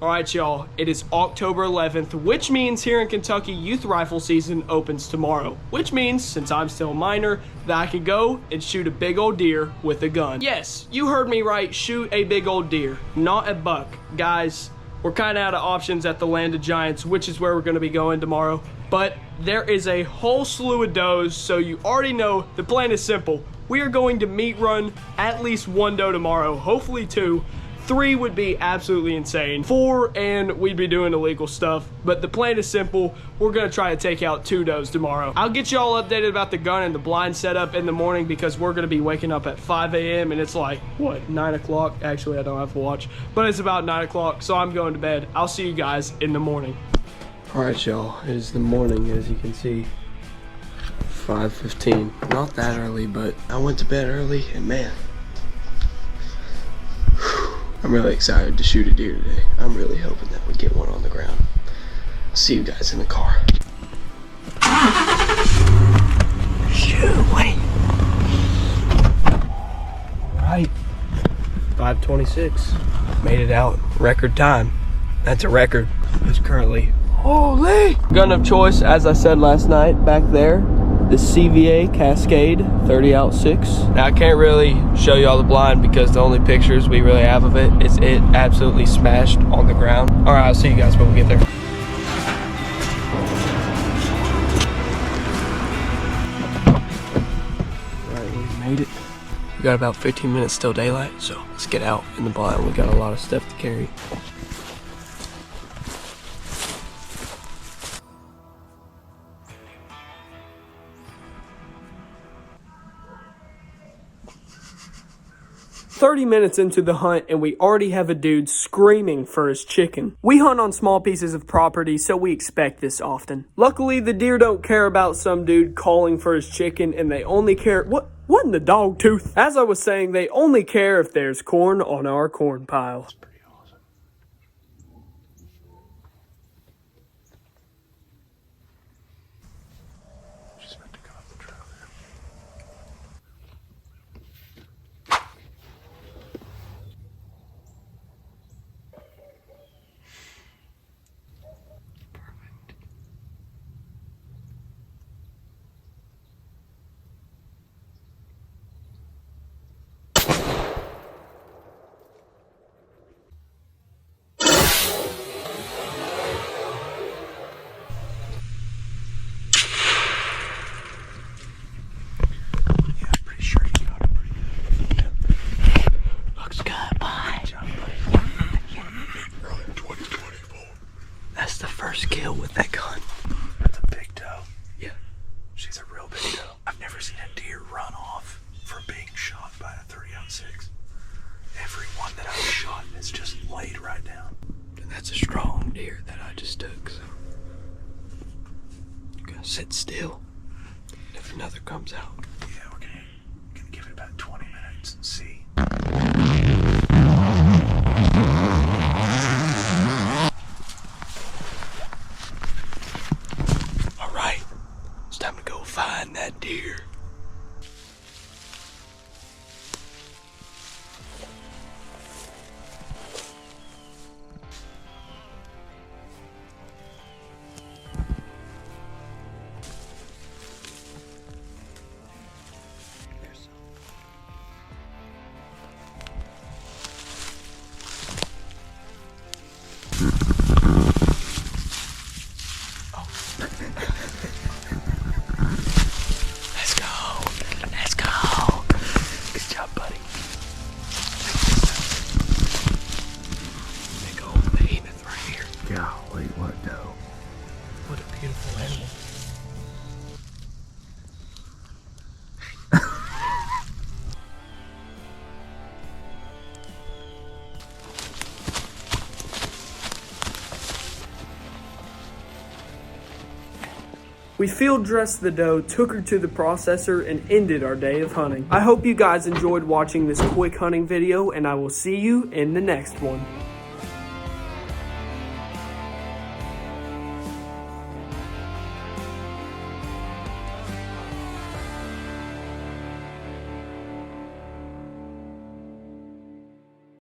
All right, y'all, it is October 11th, which means here in Kentucky, youth rifle season opens tomorrow. Which means, since I'm still a minor, that I can go and shoot a big old deer with a gun. Yes, you heard me right, shoot a big old deer, not a buck. Guys, we're kind of out of options at the Land of Giants, which is where we're going to be going tomorrow. But there is a whole slew of does, so you already know the plan is simple. We are going to meat run at least 1 doe tomorrow, hopefully 2. 3 would be absolutely insane. 4, and we'd be doing illegal stuff. But the plan is simple. We're gonna try to take out 2 does tomorrow. I'll get you all updated about the gun and the blind setup in the morning because we're gonna be waking up at 5 a.m. and it's like, what, 9 o'clock? Actually, I don't have a watch, but it's about 9 o'clock, so I'm going to bed. I'll see you guys in the morning. All right, y'all, it is the morning, as you can see. 5:15. Not that early, but I went to bed early, and man, I'm really excited to shoot a deer today. I'm really hoping that we get one on the ground. I'll see you guys in the car. Shoot, wait. Right. 5:26. Made it out. Record time. That's a record. It's currently, holy! Gun of choice, as I said last night, back there. The CVA Cascade 30-06. Now I can't really show you all the blind because the only pictures we really have of it is it absolutely smashed on the ground. All right, I'll see you guys when we get there. All right, we made it. We got about 15 minutes till daylight, so let's get out in the blind. We got a lot of stuff to carry. "30 minutes into the hunt and we already have a dude screaming for his chicken. We hunt on small pieces of property, so we expect this often. Luckily, the deer don't care about some dude calling for his chicken, and they only care— What in the dog tooth? As I was saying, they only care if there's corn on our corn pile. That's the first kill with that gun. That's a big doe. Yeah. She's a real big doe. I've never seen a deer run off from being shot by a 3-06. Every one that I've shot is just laid right down. And that's a strong deer that I just took, so I'm gonna sit still. If another comes out. Yeah, we're gonna give it about 20 minutes and see. It's time to go find that deer. We field dressed the doe, took her to the processor, and ended our day of hunting. I hope you guys enjoyed watching this quick hunting video, and I will see you in the next one.